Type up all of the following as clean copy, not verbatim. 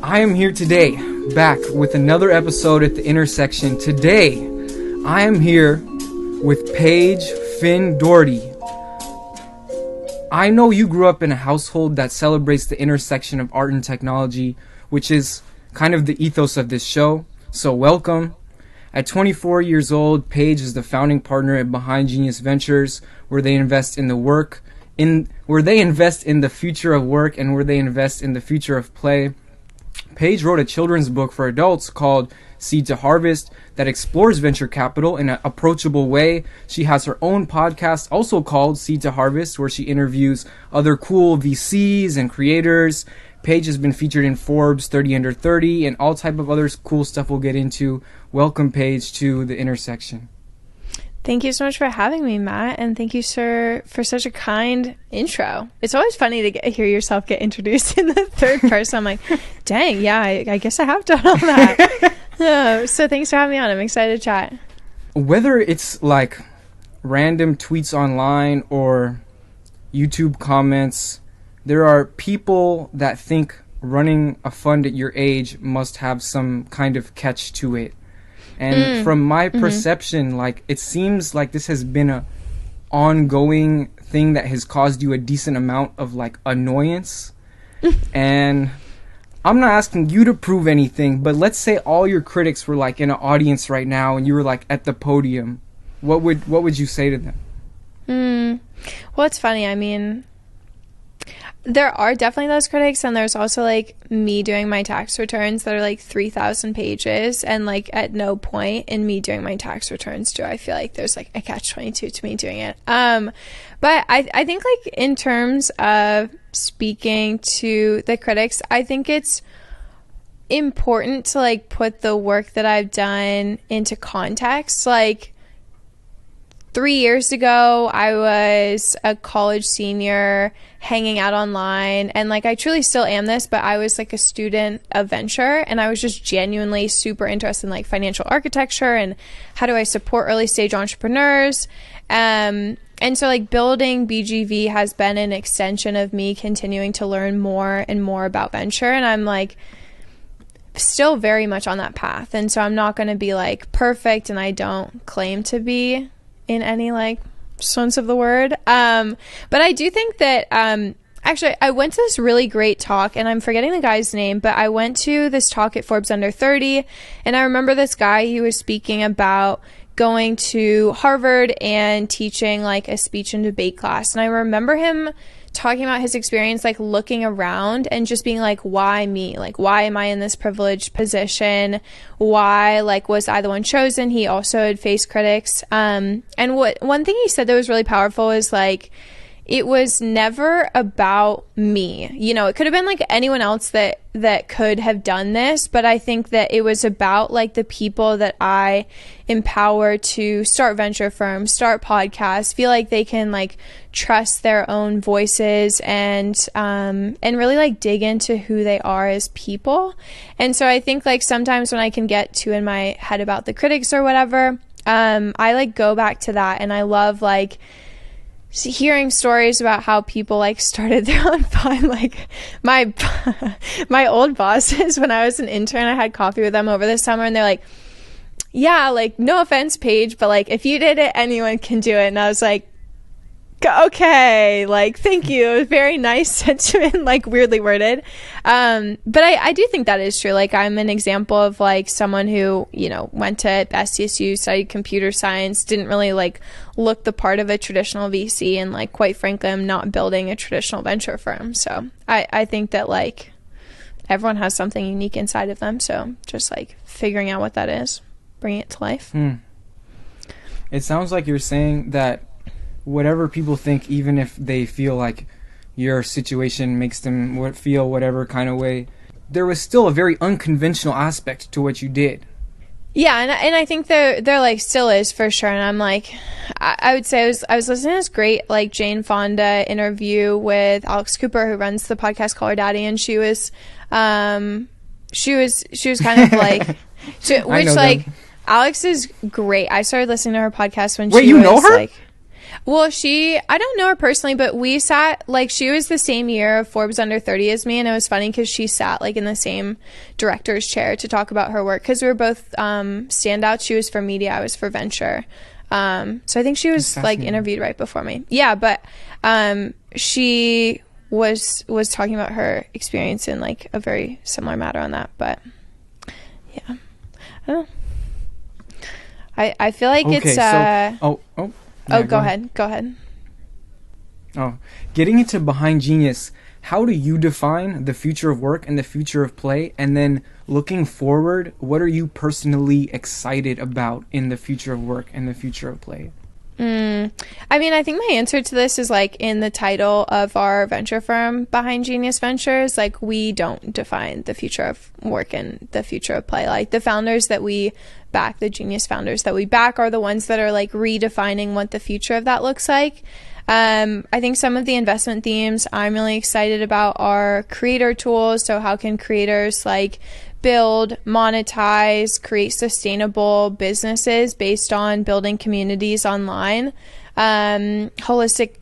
I am here today, back with another episode at the intersection. Today, I am here with Paige Finn Doherty. I know you grew up in a household that celebrates the intersection of art and technology, which is kind of the ethos of this show, so welcome. At 24 years old, Paige is the founding partner at Behind Genius Ventures, where they invest in the future of work and where they invest in the future of play. Paige wrote a children's book for adults called Seed to Harvest that explores venture capital in an approachable way. She has her own podcast also called Seed to Harvest, where she interviews other cool VCs and creators. Paige has been featured in Forbes 30 Under 30 and all type of other cool stuff we'll get into. Welcome, Paige, to the intersection. Thank you so much for having me, Matt, and thank you, sir, for such a kind intro. It's always funny to hear yourself get introduced in the third person. I'm like, dang, yeah, I guess I have done all that. So thanks for having me on. I'm excited to chat. Whether it's like random tweets online or YouTube comments, there are people that think running a fund at your age must have some kind of catch to it. And from my perception, like, it seems like this has been a ongoing thing that has caused you a decent amount of, like, annoyance. And I'm not asking you to prove anything, but let's say all your critics were, like, in an audience right now and you were, like, at the podium. What would you say to them? Well, it's funny. I mean, there are definitely those critics, and there's also like me doing my tax returns that are like 3,000 pages, and like at no point in me doing my tax returns do I feel like there's like a catch-22 to me doing it. But I think like in terms of speaking to the critics, I think it's important to like put the work that I've done into context. Like 3 years ago, I was a college senior hanging out online, and like I truly still am this, but I was like a student of venture, and I was just genuinely super interested in like financial architecture and how do I support early stage entrepreneurs. And so like building BGV has been an extension of me continuing to learn more and more about venture, and I'm like still very much on that path. And so I'm not going to be like perfect, and I don't claim to be in any like sense of the word. But I do think that actually I went to this really great talk, and I'm forgetting the guy's name, but I went to this talk at Forbes Under 30, and I remember this guy, he was speaking about going to Harvard and teaching like a speech and debate class. And I remember him talking about his experience, like looking around and just being like, why me? Like, why am I in this privileged position? Why, like, was I the one chosen? He also had faced critics. And one thing he said that was really powerful is like, it was never about me. You know, it could have been like anyone else that could have done this, but I think that it was about like the people that I empower to start venture firms, start podcasts, feel like they can like trust their own voices and really like dig into who they are as people. And so I think like sometimes when I can get too in my head about the critics or whatever, I like go back to that, and I love like hearing stories about how people like started their own fund. Like my old bosses, when I was an intern, I had coffee with them over the summer, and they're like, yeah, like no offense, Paige, but like if you did it, anyone can do it. And I was like, okay, like thank you, it was very nice sentiment, like weirdly worded, but I do think that is true. Like I'm an example of like someone who, you know, went to SDSU, studied computer science, didn't really like look the part of a traditional VC, and like quite frankly I'm not building a traditional venture firm. So I think that like everyone has something unique inside of them, so just like figuring out what that is, bringing it to life. It sounds like you're saying that whatever people think, even if they feel like your situation makes them feel whatever kind of way, there was still a very unconventional aspect to what you did. Yeah, and I think there like still is for sure. And I'm like, I would say I was listening to this great like Jane Fonda interview with Alex Cooper, who runs the podcast Call Her Daddy, and she was kind of like, which like them. Alex is great. I started listening to her podcast when she was know her? like, Well, I don't know her personally, but we sat, like, she was the same year of Forbes Under 30 as me, and it was funny because she sat, like, in the same director's chair to talk about her work, because we were both standouts. She was for media, I was for venture. So I think she was, like, interviewed right before me. Yeah, but she was talking about her experience in, like, a very similar matter on that, but, yeah. I don't know. I feel like it's... Go ahead. Oh, getting into Behind Genius, how do you define the future of work and the future of play? And then looking forward, what are you personally excited about in the future of work and the future of play? I mean, I think my answer to this is, like, in the title of our venture firm, Behind Genius Ventures. Like, we don't define the future of work and the future of play. Like, the founders that we back, the genius founders that we back, are the ones that are, like, redefining what the future of that looks like. I think some of the investment themes I'm really excited about are creator tools. So how can creators, like, build, monetize, create sustainable businesses based on building communities online, holistic,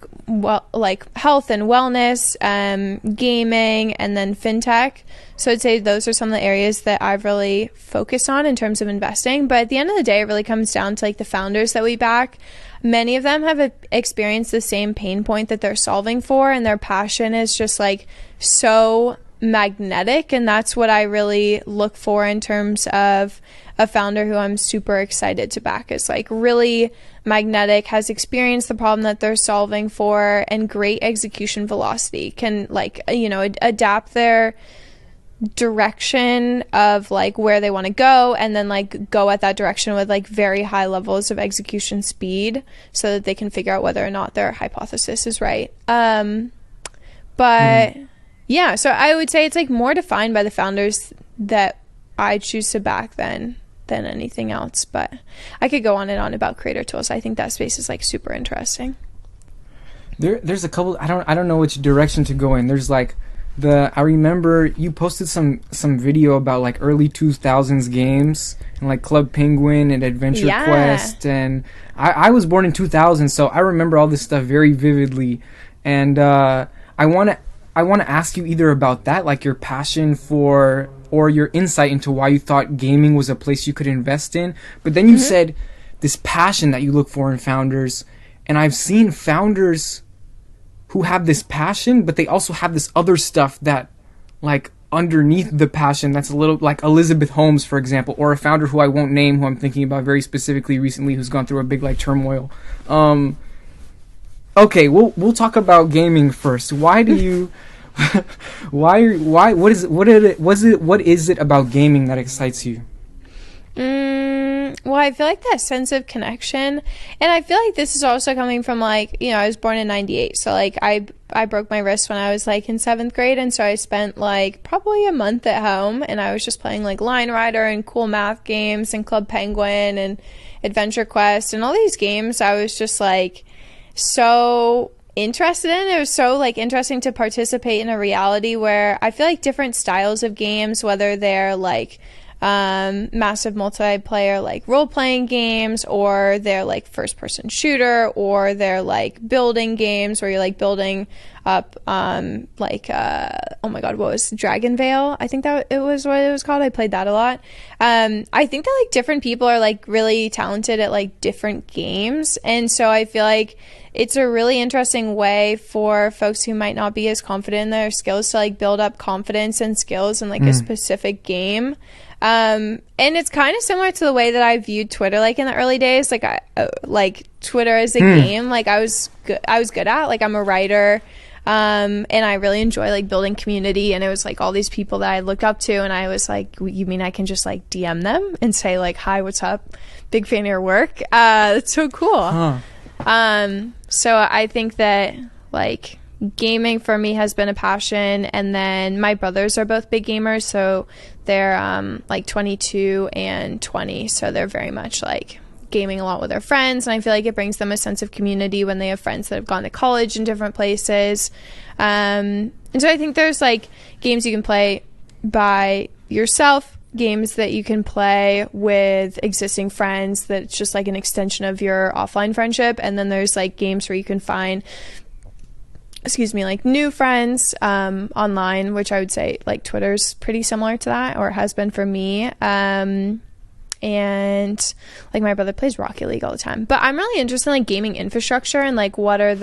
like, health and wellness, gaming, and then fintech. So I'd say those are some of the areas that I've really focused on in terms of investing. But at the end of the day, it really comes down to, like, the founders that we back. Many of them have experienced the same pain point that they're solving for, and their passion is just, like, so magnetic, and that's what I really look for in terms of a founder who I'm super excited to back, is, like, really magnetic, has experienced the problem that they're solving for, and great execution velocity, can, like, adapt their direction of, like, where they want to go, and then, like, go at that direction with, like, very high levels of execution speed so that they can figure out whether or not their hypothesis is right. Yeah, so I would say it's, like, more defined by the founders that I choose to back than anything else. But I could go on and on about creator tools. I think that space is, like, super interesting. There's a couple. I don't know which direction to go in. There's, like, I remember you posted some video about, like, early 2000s games and, like, Club Penguin and Adventure Quest, and I was born in 2000, so I remember all this stuff very vividly. And I want to ask you either about that, like, your passion for, or your insight into why you thought gaming was a place you could invest in. But then you said this passion that you look for in founders, and I've seen founders who have this passion, but they also have this other stuff that, like, underneath the passion that's a little, like Elizabeth Holmes, for example, or a founder who I won't name, who I'm thinking about very specifically recently, who's gone through a big, like, turmoil. Okay, we'll talk about gaming first. Why do you what is it about gaming that excites you? Well, I feel like that sense of connection, and I feel like this is also coming from, like, I was born in 98, so, like, I broke my wrist when I was, like, in 7th grade, and so I spent, like, probably a month at home, and I was just playing, like, Line Rider and cool math games and Club Penguin and Adventure Quest and all these games. I was just, like, so interested in. It was so, like, interesting to participate in a reality where I feel like different styles of games, whether they're, like, massive multiplayer, like, role-playing games, or they're, like, first-person shooter, or they're, like, building games where you're, like, building up, oh my god, what was Dragon Veil? I think that it was what it was called. I played that a lot. I think that, like, different people are, like, really talented at, like, different games, and so I feel like it's a really interesting way for folks who might not be as confident in their skills to, like, build up confidence and skills in, like, a specific game. And it's kind of similar to the way that I viewed Twitter, like, in the early days. Like, Twitter as a game, like, I was good at. Like, I'm a writer, and I really enjoy, like, building community, and it was, like, all these people that I looked up to, and I was like, you mean I can just, like, DM them and say, like, hi, what's up? Big fan of your work. It's so cool. Huh. So I think that, like, gaming for me has been a passion, and then my brothers are both big gamers, so they're like 22 and 20, so they're very much, like, gaming a lot with their friends, and I feel like it brings them a sense of community when they have friends that have gone to college in different places. And so I think there's, like, games you can play by yourself, games that you can play with existing friends that's just like an extension of your offline friendship, and then there's like games where you can find like new friends online, which I would say like Twitter's pretty similar to that, or it has been for me. And like my brother plays Rocket League all the time, but I'm really interested in like gaming infrastructure and like what are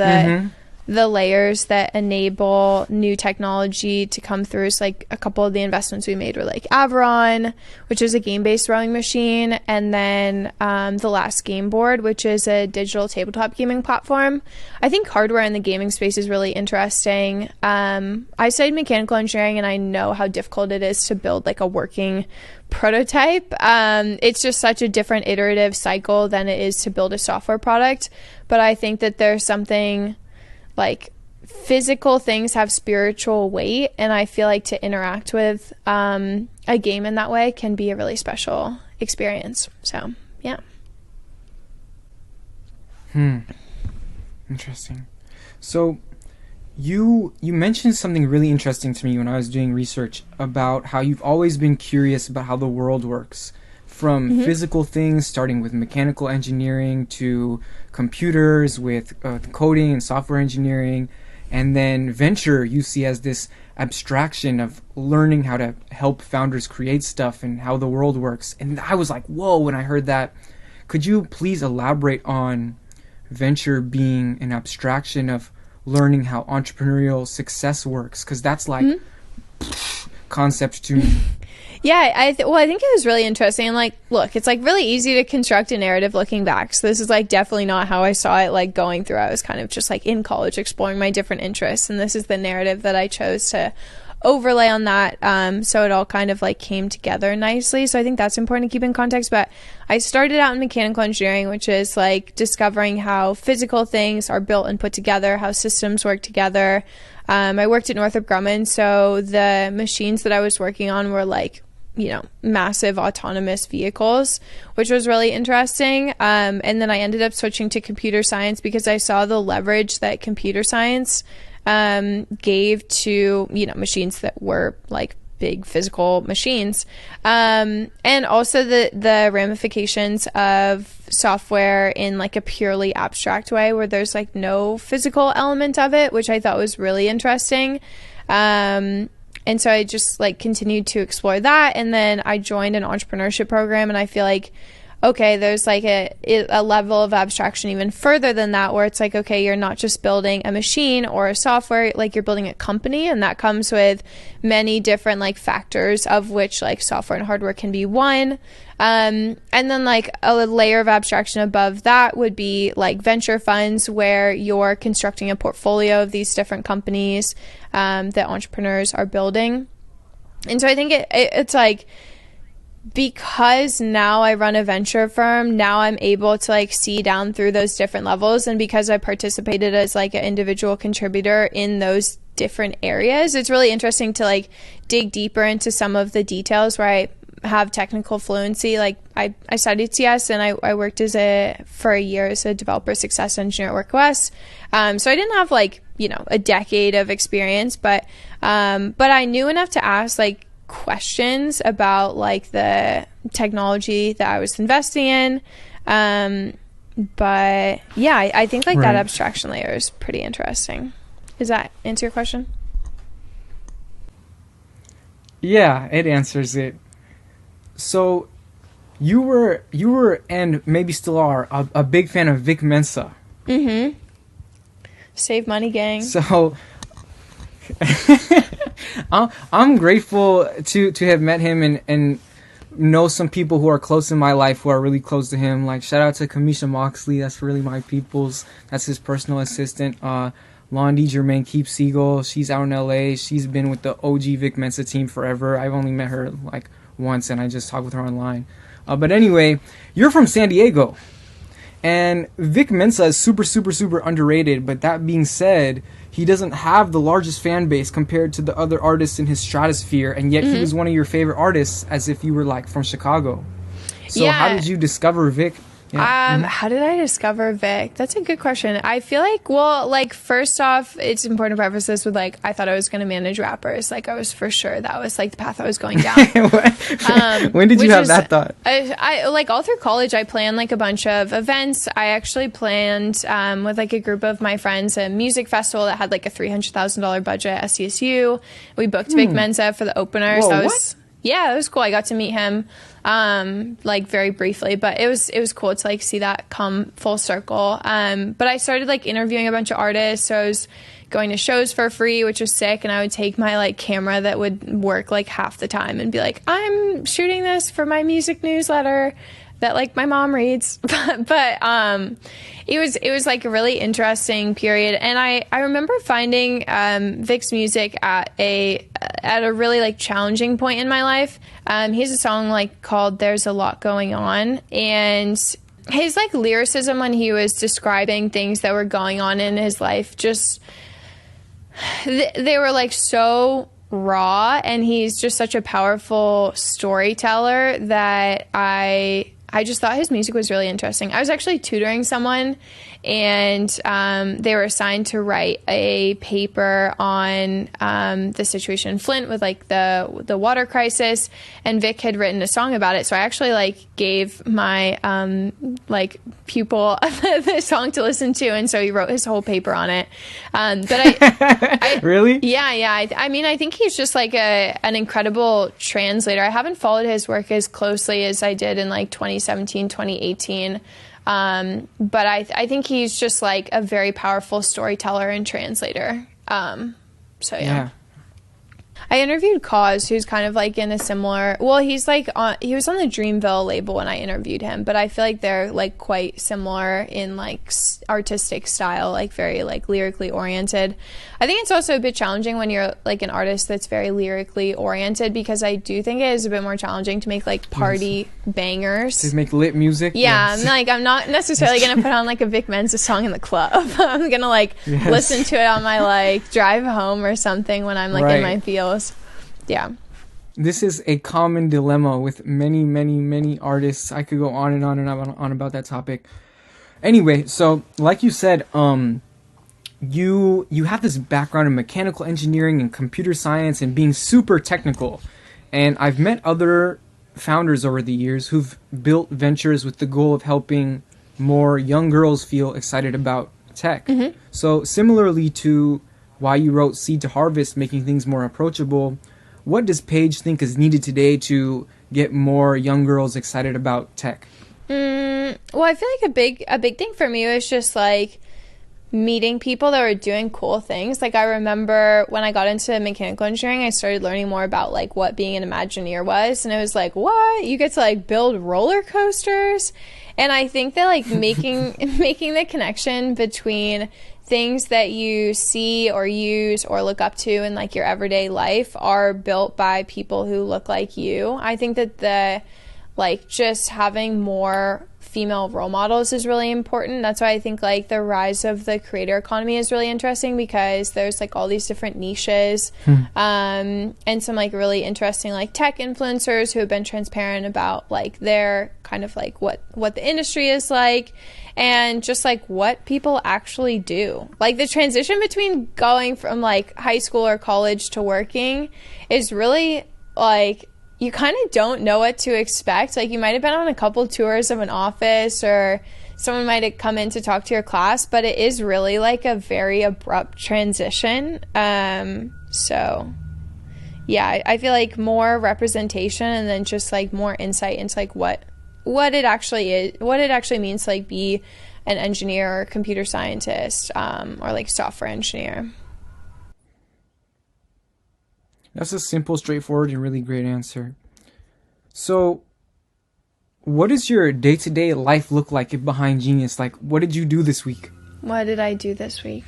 the layers that enable new technology to come through. So like a couple of the investments we made were like Averon, which is a game-based rowing machine, and then The Last Game Board, which is a digital tabletop gaming platform. I think hardware in the gaming space is really interesting. I studied mechanical engineering, and I know how difficult it is to build like a working prototype. It's just such a different iterative cycle than it is to build a software product. But I think that there's something like physical things have spiritual weight, and I feel like to interact with a game in that way can be a really special experience. So yeah. Interesting. So you mentioned something really interesting to me when I was doing research about how you've always been curious about how the world works, from physical things, starting with mechanical engineering, to computers with coding and software engineering, and then venture you see as this abstraction of learning how to help founders create stuff and how the world works. And I was like, whoa, when I heard that. Could you please elaborate on venture being an abstraction of learning how entrepreneurial success works? Because that's like concept to me. Yeah, I think it was really interesting. And like, look, it's like really easy to construct a narrative looking back. So this is like definitely not how I saw it like going through. I was kind of just like in college exploring my different interests, and this is the narrative that I chose to overlay on that. So it all kind of like came together nicely. So I think that's important to keep in context. But I started out in mechanical engineering, which is like discovering how physical things are built and put together, how systems work together. I worked at Northrop Grumman, so the machines that I was working on were like, you know, massive autonomous vehicles, which was really interesting. And then I ended up switching to computer science because I saw the leverage that computer science gave to, you know, machines that were like big physical machines. And also the ramifications of software in like a purely abstract way where there's like no physical element of it, which I thought was really interesting. And so I just like continued to explore that. And then I joined an entrepreneurship program, and I feel like, okay, there's like a level of abstraction even further than that, where it's like, okay, you're not just building a machine or a software, like you're building a company, and that comes with many different like factors, of which like software and hardware can be one. And then like a layer of abstraction above that would be like venture funds, where you're constructing a portfolio of these different companies that entrepreneurs are building. And so I think it's like, because now I run a venture firm, now I'm able to like see down through those different levels. And because I participated as like an individual contributor in those different areas, it's really interesting to like dig deeper into some of the details where I have technical fluency. Like I studied CS, and I worked for a year as a developer success engineer at WorkOS. So I didn't have like, you know, a decade of experience, but I knew enough to ask like questions about like the technology that I was investing in. But yeah, I think like that abstraction layer is pretty interesting. Does that answer your question? Yeah, it answers it. So you were and maybe still are a big fan of Vic Mensa. Save money, gang. So I'm grateful to have met him and know some people who are close in my life who are really close to him. Like, shout out to Kamisha Moxley. That's really my people's. That's his personal assistant. Londi Germain Keep Siegel. She's out in LA. She's been with the OG Vic Mensa team forever. I've only met her like once, and I just talked with her online. But anyway, you're from San Diego. And Vic Mensa is super, super, super underrated. But that being said, he doesn't have the largest fan base compared to the other artists in his stratosphere. And yet he was one of your favorite artists, as if you were like from Chicago. So how did you discover Vic Yeah. How did I discover Vic? That's a good question. I feel like, well, like, first off, it's important to preface this with, like, I thought I was going to manage rappers. Like, I was for sure that was, like, the path I was going down. When did you have that thought? I like, all through college, I planned, like, a bunch of events. I actually planned with, like, a group of my friends a music festival that had, like, a $300,000 budget at SDSU. We booked Vic Mensa for the openers. Whoa, what? Yeah, it was cool. I got to meet him, like, very briefly, but it was cool to, like, see that come full circle. But I started, like, interviewing a bunch of artists, so I was going to shows for free, which was sick, and I would take my, like, camera that would work, like, half the time and be like, I'm shooting this for my music newsletter that, like, my mom reads. but it was like a really interesting period, and I remember finding Vic's music at a really, like, challenging point in my life. He has a song, like, called There's a Lot Going On, and his, like, lyricism when he was describing things that were going on in his life, just they were, like, so raw, and he's just such a powerful storyteller that I just thought his music was really interesting. I was actually tutoring someone, and they were assigned to write a paper on the situation in Flint with, like, the water crisis, and Vic had written a song about it. So I actually, like, gave my like, pupil the song to listen to, and so he wrote his whole paper on it. But I Really? Yeah. I mean, I think he's just, like, an incredible translator. I haven't followed his work as closely as I did in, like, 2017, 2018. But I think he's just, like, a very powerful storyteller and translator. So yeah. I interviewed Cause, who's kind of, like, in a similar, well, he's, like, he was on the Dreamville label when I interviewed him, but I feel like they're, like, quite similar in, like, artistic style, like, very, like, lyrically oriented. I think it's also a bit challenging when you're, like, an artist that's very lyrically oriented, because I do think it is a bit more challenging to make, like, party bangers. To make lit music? Yeah, yes. I'm not necessarily going to put on, like, a Vic Mensa song in the club. I'm going to, like, listen to it on my, like, drive home or something when I'm, like, in my feels. Yeah. This is a common dilemma with many, many, many artists. I could go on and on and on about that topic. Anyway, so like you said, you have this background in mechanical engineering and computer science and being super technical. And I've met other founders over the years who've built ventures with the goal of helping more young girls feel excited about tech. Mm-hmm. So similarly to why you wrote Seed to Harvest, making things more approachable, what does Paige think is needed today to get more young girls excited about tech? Well, I feel like a big thing for me was just, like, meeting people that were doing cool things. Like, I remember when I got into mechanical engineering, I started learning more about, like, what being an Imagineer was, and it was like, what? You get to, like, build roller coasters? And I think that, like, making the connection between things that you see or use or look up to in, like, your everyday life are built by people who look like you. I think that just having more female role models is really important. That's why I think, like, the rise of the creator economy is really interesting, because there's, like, all these different niches and some, like, really interesting, like, tech influencers who have been transparent about, like, their kind of, like, what the industry is like, and just, like, what people actually do. Like, the transition between going from, like, high school or college to working is really, like, you kind of don't know what to expect. Like, you might have been on a couple tours of an office, or someone might have come in to talk to your class, but it is really, like, a very abrupt transition. So yeah, I feel like more representation, and then just, like, more insight into, like, what it actually is, what it actually means to, like, be an engineer or computer scientist, or, like, software engineer. That's a simple, straightforward, and really great answer. So, what does your day-to-day life look like behind Genius? Like, what did you do this week? What did I do this week?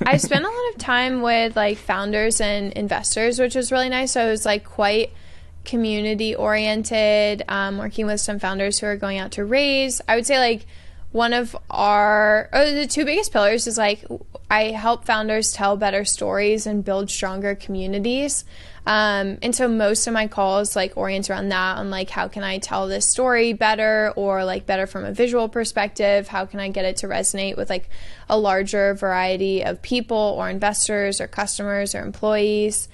I spent a lot of time with, like, founders and investors, which was really nice. So it was, like, quite community-oriented, working with some founders who are going out to raise. I would say, like, one of the two biggest pillars is, like, I help founders tell better stories and build stronger communities. And so most of my calls like orient around that, on like, how can I tell this story better, or like better from a visual perspective? How can I get it to resonate with like a larger variety of people or investors or customers or employees?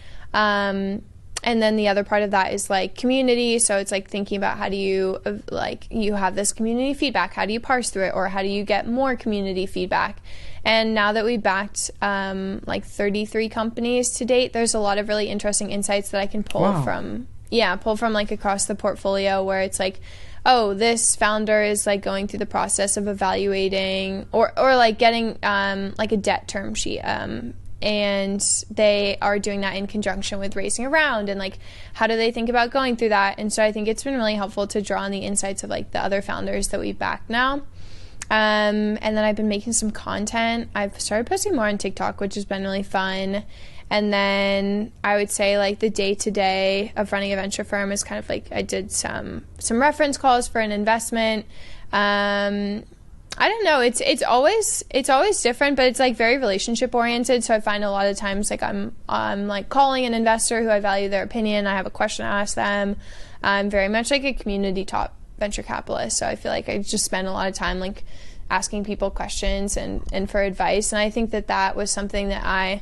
And then the other part of that is like community. So it's like thinking about, how do you, like, you have this community feedback, how do you parse through it, or how do you get more community feedback? And now that we backed like 33 companies to date, there's a lot of really interesting insights that I can pull from like across the portfolio, where it's like, oh, this founder is like going through the process of evaluating or like getting like a debt term sheet. And they are doing that in conjunction with raising a round, and like, how do they think about going through that? And so I think it's been really helpful to draw on the insights of like the other founders that we've backed now. And then I've been making some content. I've started posting more on TikTok, which has been really fun. And then I would say like the day-to-day of running a venture firm is kind of like, I did some reference calls for an investment. I don't know. It's always different, but it's like very relationship oriented. So I find a lot of times like I'm like calling an investor who I value their opinion. I have a question to ask them. I'm very much like a community top venture capitalist. So I feel like I just spend a lot of time like asking people questions and for advice. And I think that was something that I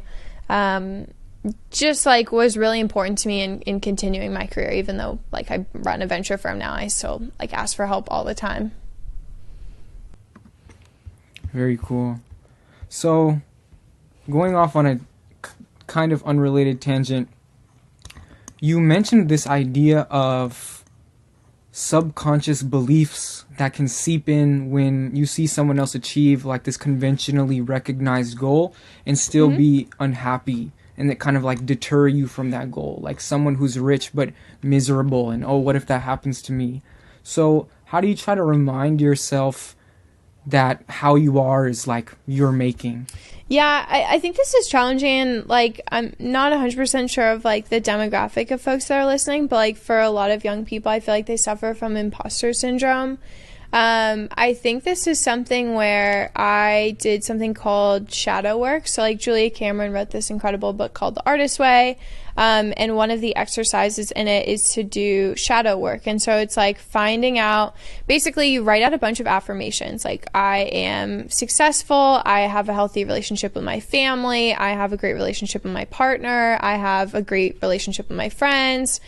just like was really important to me in continuing my career. Even though like I run a venture firm now, I still like ask for help all the time. Very cool. So, going off on a kind of unrelated tangent, you mentioned this idea of subconscious beliefs that can seep in when you see someone else achieve like this conventionally recognized goal and still be unhappy, and that kind of like deter you from that goal. Like someone who's rich but miserable, and oh, what if that happens to me? So, how do you try to remind yourself that how you are is like you're making? Yeah, I think this is challenging, and like I'm not 100% sure of like the demographic of folks that are listening, but like for a lot of young people, I feel like they suffer from imposter syndrome. I think this is something where I did something called shadow work. So like Julia Cameron wrote this incredible book called The Artist's Way. And one of the exercises in it is to do shadow work. And so it's like finding out, basically you write out a bunch of affirmations. Like, I am successful. I have a healthy relationship with my family. I have a great relationship with my partner. I have a great relationship with my friends.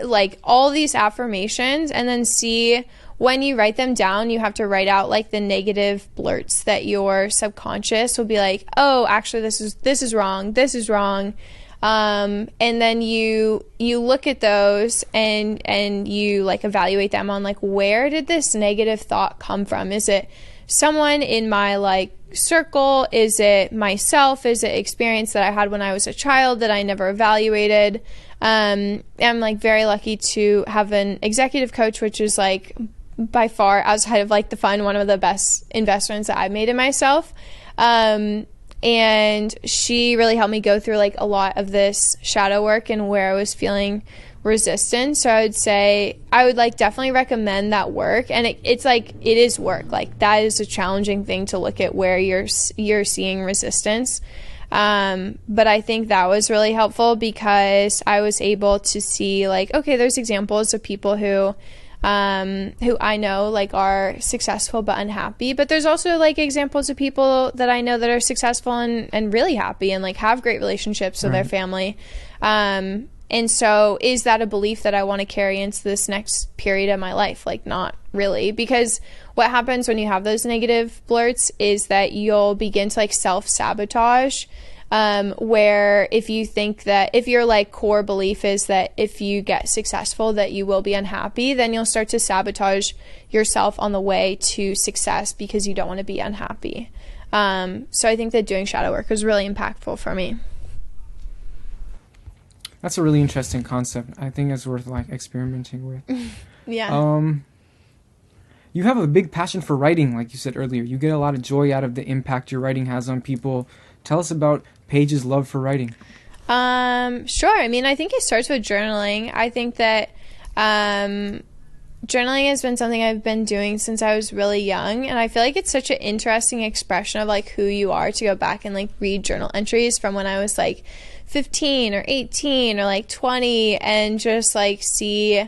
Like all these affirmations, and then see, when you write them down, you have to write out like the negative blurts that your subconscious will be like, oh, actually this is wrong. This is wrong. And then you look at those and you like evaluate them on like, where did this negative thought come from? Is it someone in my like circle? Is it myself? Is it experience that I had when I was a child that I never evaluated? I'm like very lucky to have an executive coach, which is like by far, outside of like the fun, one of the best investments that I've made in myself. And she really helped me go through like a lot of this shadow work and where I was feeling resistance. So I would say I would like definitely recommend that work. And it's like, it is work. Like that is a challenging thing to look at where you're seeing resistance. But I think that was really helpful because I was able to see like, okay, there's examples of people who I know like are successful but unhappy, but there's also like examples of people that I know that are successful and really happy and like have great relationships with their family. And so is that a belief that I want to carry into this next period of my life? Like, not really, because what happens when you have those negative blurts is that you'll begin to like self-sabotage, where if you think that if your like core belief is that if you get successful that you will be unhappy, then you'll start to sabotage yourself on the way to success because you don't want to be unhappy. So I think that doing shadow work was really impactful for me. That's a really interesting concept. I think it's worth like experimenting with. Yeah. You have a big passion for writing, like you said earlier. You get a lot of joy out of the impact your writing has on people. Tell us about Paige's love for writing. Sure. I mean, I think it starts with journaling. I think that journaling has been something I've been doing since I was really young, and I feel like it's such an interesting expression of like who you are to go back and like read journal entries from when I was like 15 or 18 or like 20 and just like see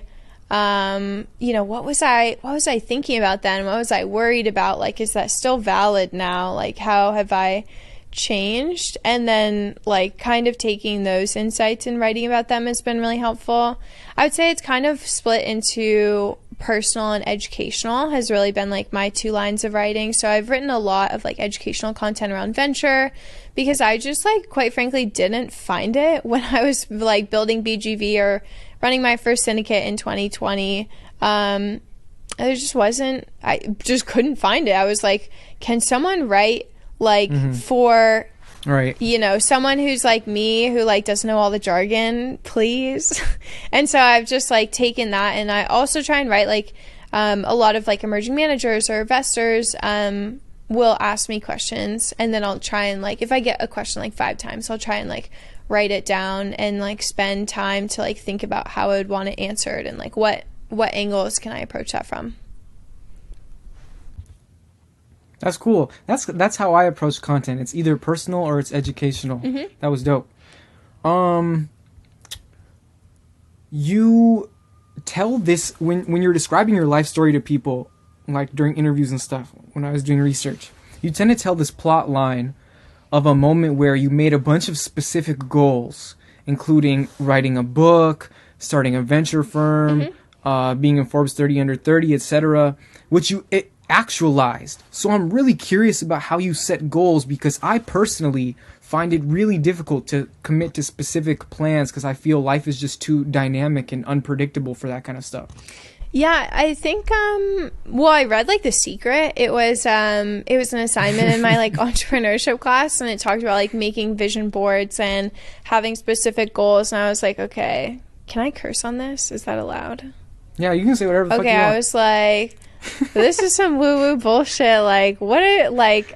you know, what was I thinking about then? What was I worried about? Like, is that still valid now? Like, how have I changed? And then like kind of taking those insights and writing about them has been really helpful. I would say it's kind of split into personal and educational has really been like my two lines of writing. So I've written a lot of like educational content around venture because I just like quite frankly didn't find it when I was like building BGV or running my first syndicate in 2020. There just wasn't, I just couldn't find it. I was like, can someone write like for, right, you know, someone who's like me who like doesn't know all the jargon, please? And so I've just like taken that, and I also try and write like a lot of like emerging managers or investors will ask me questions, and then I'll try and like, if I get a question like 5 times, I'll try and like write it down and like spend time to like think about how I would want to answer it and like what angles can I approach that from. That's cool. That's how I approach content. It's either personal or it's educational. That was dope. You tell this when you're describing your life story to people, like during interviews and stuff, when I was doing research, you tend to tell this plot line of a moment where you made a bunch of specific goals, including writing a book, starting a venture firm, being in Forbes 30 under 30, etc., which you actualized. So I'm really curious about how you set goals, because I personally find it really difficult to commit to specific plans because I feel life is just too dynamic and unpredictable for that kind of stuff. Yeah, I think well, I read like The Secret. It was an assignment in my like entrepreneurship class, and it talked about like making vision boards and having specific goals, and I was like, okay, can I curse on this? Is that allowed? Yeah, you can say whatever the fuck you want. I was like, this is some woo-woo bullshit. Like,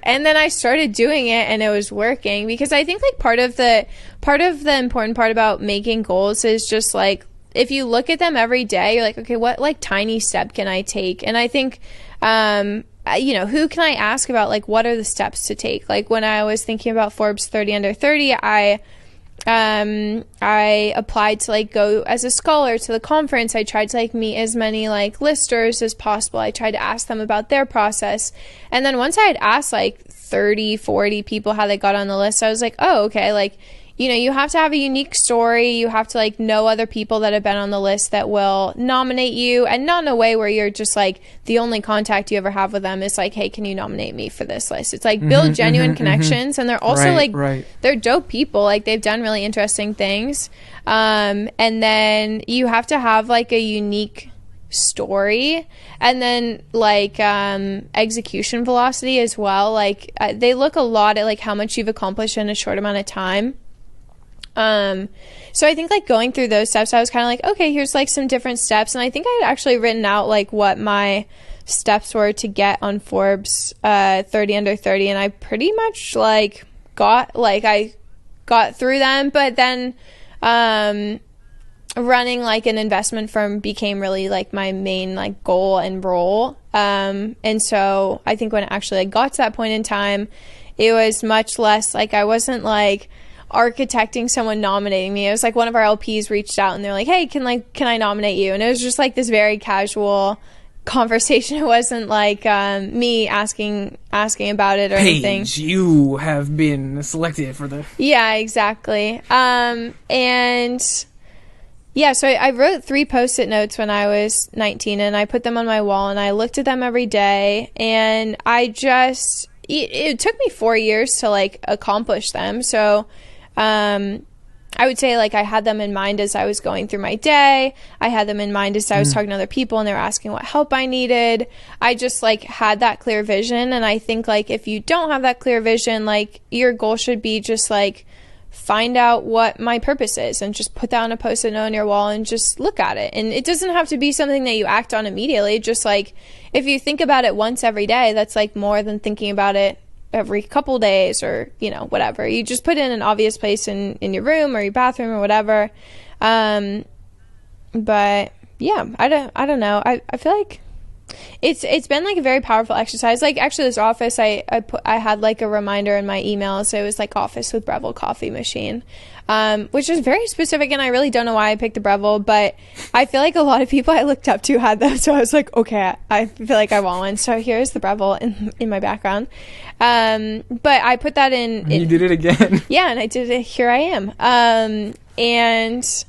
and then I started doing it, and it was working, because I think like part of the important part about making goals is just like, if you look at them every day, you're like, okay, what like tiny step can I take? And I think, you know, who can I ask about like what are the steps to take? Like when I was thinking about Forbes 30 under 30, I applied to like go as a scholar to the conference. I tried to like meet as many like listers as possible. I tried to ask them about their process. And then once I had asked like 30, 40 people how they got on the list, I was like, oh, okay, like, you know, you have to have a unique story. You have to like know other people that have been on the list that will nominate you, and not in a way where you're just like the only contact you ever have with them is like, hey, can you nominate me for this list? It's like build genuine connections, and they're also they're dope people. Like they've done really interesting things. And then you have to have like a unique story, and then like execution velocity as well. Like they look a lot at like how much you've accomplished in a short amount of time. So I think like going through those steps, I was kind of like, okay, here's like some different steps. And I think I had actually written out like what my steps were to get on Forbes 30 under 30. And I pretty much like I got through them. But then running like an investment firm became really like my main like goal and role. And so I think when it actually like, got to that point in time, it was much less like I wasn't like architecting someone nominating me. It was like one of our LPs reached out and they're like, hey, can I nominate you? And it was just like this very casual conversation. It wasn't like me asking about it or anything. Paige, you have been selected for the... Yeah, exactly. And yeah, so I wrote 3 Post-it notes when I was 19, and I put them on my wall, and I looked at them every day, and it took me 4 years to like accomplish them. So I would say like I had them in mind as I was going through my day. I had them in mind as I was talking to other people and they were asking what help I needed. I just like had that clear vision. And I think like if you don't have that clear vision, like your goal should be just like find out what my purpose is and just put that on a Post-it note on your wall and just look at it. And it doesn't have to be something that you act on immediately. Just like if you think about it once every day, that's like more than thinking about it every couple days, or you know, whatever. You just put it in an obvious place in your room or your bathroom or whatever. But yeah, I don't know. I feel like it's been like a very powerful exercise. Like actually this office, I had like a reminder in my email, so it was like office with Breville coffee machine, which is very specific, and I really don't know why I picked the Breville, but I feel like a lot of people I looked up to had them, so I was like, okay, I feel like I want one, so here's the Breville in my background. But I put that in. You did it again. Yeah, and I did it. Here I am. And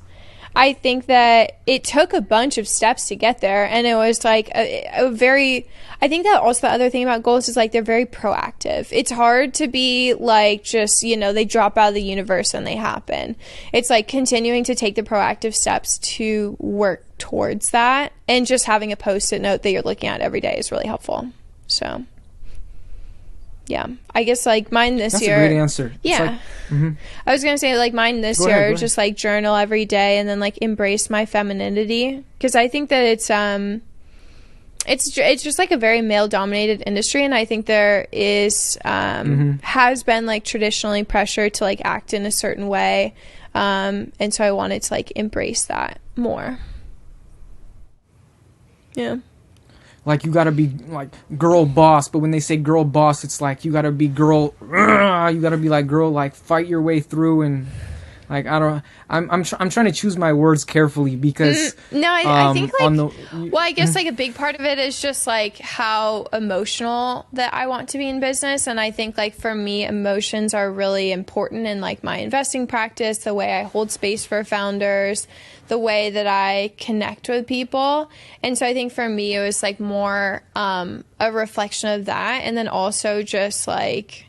I think that it took a bunch of steps to get there, and it was like a very, I think that also the other thing about goals is like they're very proactive. It's hard to be like just, you know, they drop out of the universe and they happen. It's like continuing to take the proactive steps to work towards that, and just having a post-it note that you're looking at every day is really helpful. So yeah, I guess like mine this year. That's a great answer. Yeah. Like, I was going to say like mine this Go year, ahead. just like journal every day and then like embrace my femininity. Because I think that it's just like a very male dominated industry. And I think there is, has been like traditionally pressure to like act in a certain way. And so I wanted to like embrace that more. Yeah. Like you gotta be like girl boss, but when they say girl boss, it's like you gotta be girl. You gotta be like girl, like fight your way through, and like I'm trying to choose my words carefully because I think like I guess like a big part of it is just like how emotional that I want to be in business, and I think like for me emotions are really important in like my investing practice, the way I hold space for founders, the way that I connect with people. And so I think for me it was like more a reflection of that, and then also just like,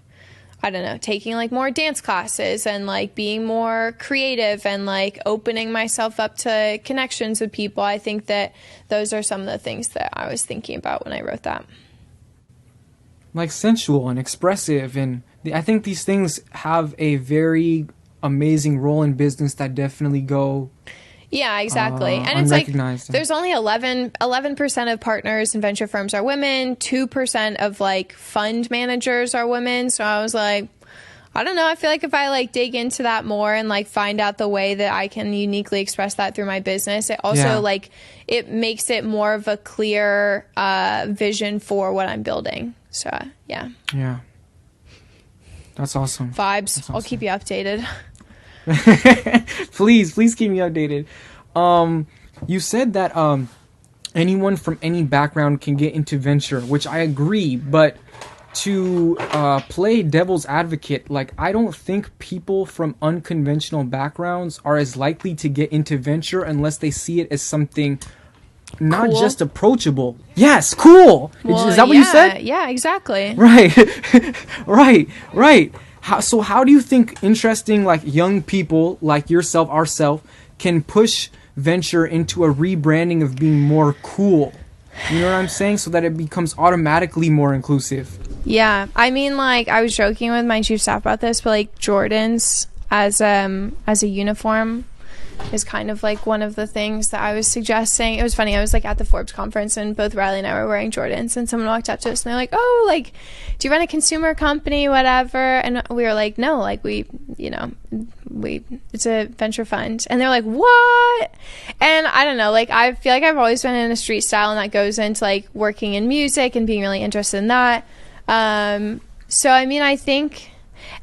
I don't know, taking like more dance classes and like being more creative and like opening myself up to connections with people. I think that those are some of the things that I was thinking about when I wrote that. Like sensual and expressive, and I think these things have a very amazing role in business that definitely go. Yeah, exactly. And it's like there's only 11% of partners in venture firms are women, 2% of like fund managers are women. So I was like, I don't know, I feel like if I like dig into that more and like find out the way that I can uniquely express that through my business, it also like it makes it more of a clear vision for what I'm building. So yeah. That's awesome. Vibes. That's awesome. I'll keep you updated. please keep me updated. You said that anyone from any background can get into venture, which I agree, but to play devil's advocate, like I don't think people from unconventional backgrounds are as likely to get into venture unless they see it as something not cool. Just approachable. Yes, cool. Well, is that what you said? Yeah, exactly. Right. right. How do you think interesting, like young people like yourself, ourselves, can push venture into a rebranding of being more cool? You know what I'm saying? So that it becomes automatically more inclusive. Yeah. I mean, like I was joking with my chief staff about this, but like Jordans as a uniform is kind of like one of the things that I was suggesting. It was funny. I was like at the Forbes conference and both Riley and I were wearing Jordans, and someone walked up to us and they're like, oh, like, do you run a consumer company, whatever? And we were like, no, like we it's a venture fund. And they're like, what? And I don't know, like I feel like I've always been in a street style, and that goes into like working in music and being really interested in that. So I mean, I think,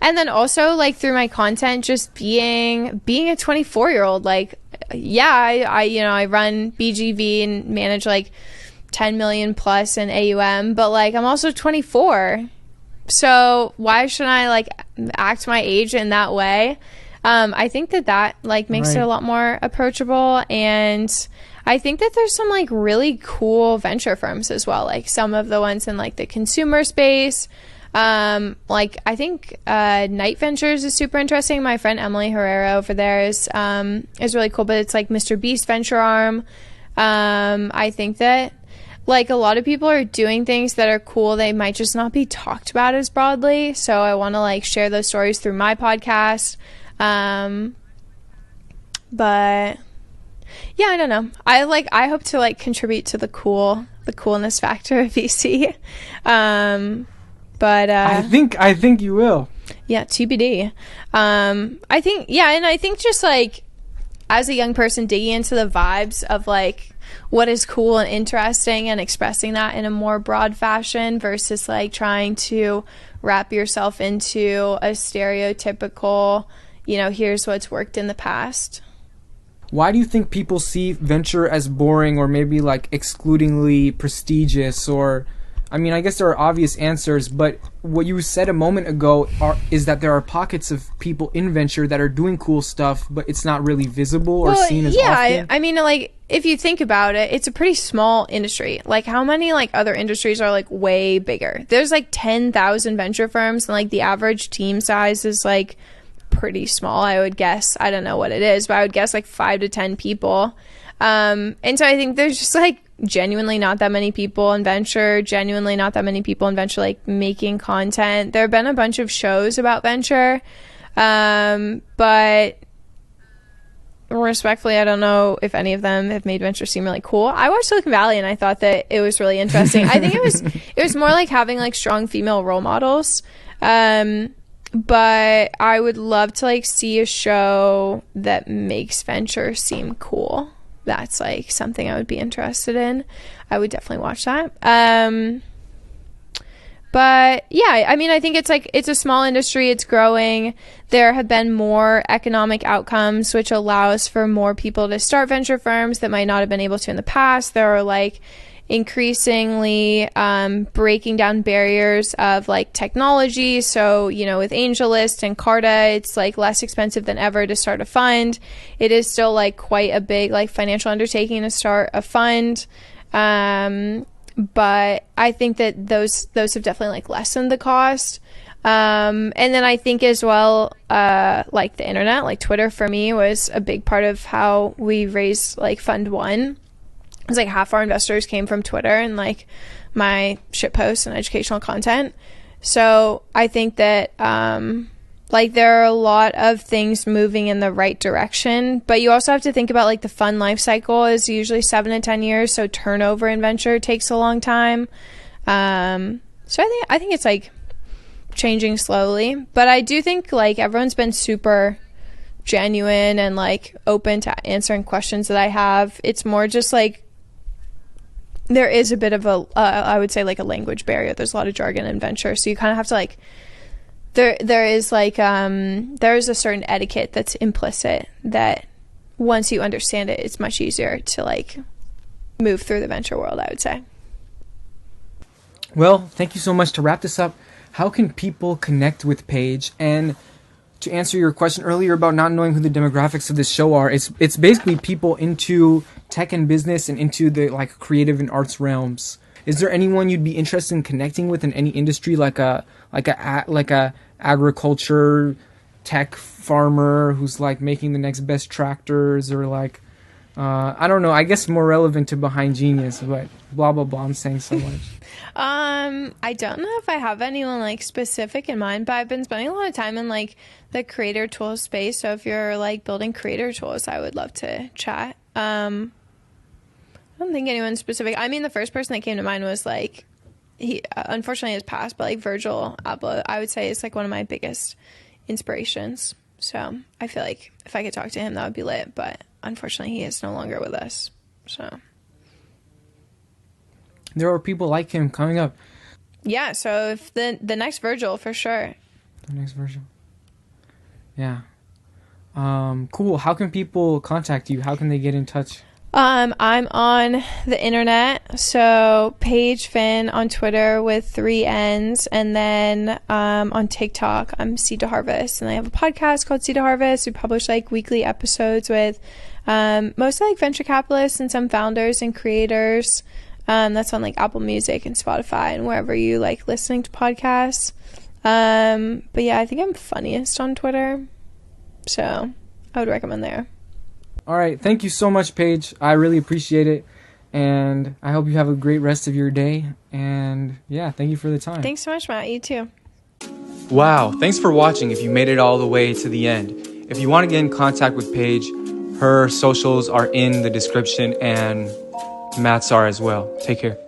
and then also like through my content, just being a 24-year-old, like, yeah, I run BGV and manage like 10 million plus in AUM, but like I'm also 24. So why shouldn't I like act my age in that way? I think that like makes it a lot more approachable. And I think that there's some like really cool venture firms as well. Like some of the ones in like the consumer space. Like I think Night Ventures is super interesting. My friend Emily Herrera over there is really cool, but it's like Mr. Beast venture arm. I think that like a lot of people are doing things that are cool. They might just not be talked about as broadly. So I want to like share those stories through my podcast. But yeah, I don't know. I hope to like contribute to the coolness factor of VC. But I think you will. Yeah, TBD. I think, yeah, and I think just like as a young person digging into the vibes of like what is cool and interesting and expressing that in a more broad fashion versus like trying to wrap yourself into a stereotypical, you know, here's what's worked in the past. Why do you think people see venture as boring or maybe like excludingly prestigious? Or, I mean, I guess there are obvious answers, but what you said a moment ago is that there are pockets of people in venture that are doing cool stuff, but it's not really visible or seen as often. I mean, like, if you think about it, it's a pretty small industry. Like, how many, like, other industries are, like, way bigger? There's, like, 10,000 venture firms, and, like, the average team size is, like, pretty small, I would guess. I don't know what it is, but I would guess, like, 5 to 10 people. And so I think there's just, like, genuinely not that many people in venture, like, making content. There have been a bunch of shows about venture, but respectfully, I don't know if any of them have made venture seem really cool. I watched Silicon Valley and I thought that it was really interesting. I think it was more like having like strong female role models. But I would love to like see a show that makes venture seem cool. That's like something I would be interested in. I would definitely watch that. But yeah, I mean, I think it's a small industry. It's growing. There have been more economic outcomes, which allows for more people to start venture firms that might not have been able to in the past. There are like increasingly breaking down barriers of like technology. So, you know, with AngelList and Carta, it's like less expensive than ever to start a fund. It is still like quite a big like financial undertaking to start a fund. But I think that those have definitely like lessened the cost. And then I think as well, like the internet, like Twitter for me was a big part of how we raised like Fund One. It's like half our investors came from Twitter and like my shit posts and educational content. So I think that like there are a lot of things moving in the right direction, but you also have to think about like the fund life cycle is usually 7 to 10 years. So turnover in venture takes a long time. So I think it's like changing slowly, but I do think like everyone's been super genuine and like open to answering questions that I have. It's more just like there is a bit of a I would say like a language barrier. There's a lot of jargon in venture, so you kind of have to like there is like there is a certain etiquette that's implicit that once you understand it, it's much easier to like move through the venture world, I would say. Well, thank you so much. To wrap this up, how can people connect with Paige? And to answer your question earlier about not knowing who the demographics of this show are, it's basically people into tech and business and into the like creative and arts realms. Is there anyone you'd be interested in connecting with in any industry, like a agriculture tech farmer who's like making the next best tractors, or like I don't know, I guess more relevant to Behind Genius, but blah blah blah, I'm saying so much. I don't know if I have anyone like specific in mind, but I've been spending a lot of time in like the creator tools space. So if you're like building creator tools, I would love to chat. I don't think anyone specific. I mean, the first person that came to mind was like, he unfortunately has passed, but like Virgil Abloh, I would say is like one of my biggest inspirations. So I feel like if I could talk to him, that would be lit. But unfortunately, he is no longer with us. So there are people like him coming up. Yeah, so if the next Virgil, for sure. The next Virgil. Yeah. Cool. How can people contact you? How can they get in touch? I'm on the internet, so Paige Finn on Twitter with 3 N's, and then on TikTok I'm Seed to Harvest, and I have a podcast called Seed to Harvest. We publish like weekly episodes with mostly like venture capitalists and some founders and creators. That's on like Apple Music and Spotify and wherever you like listening to podcasts. But yeah, I think I'm funniest on Twitter, so I would recommend there. All right. Thank you so much, Paige. I really appreciate it. And I hope you have a great rest of your day. And yeah, thank you for the time. Thanks so much, Matt. You too. Wow. Thanks for watching if you made it all the way to the end. If you want to get in contact with Paige, her socials are in the description and Matt's are as well. Take care.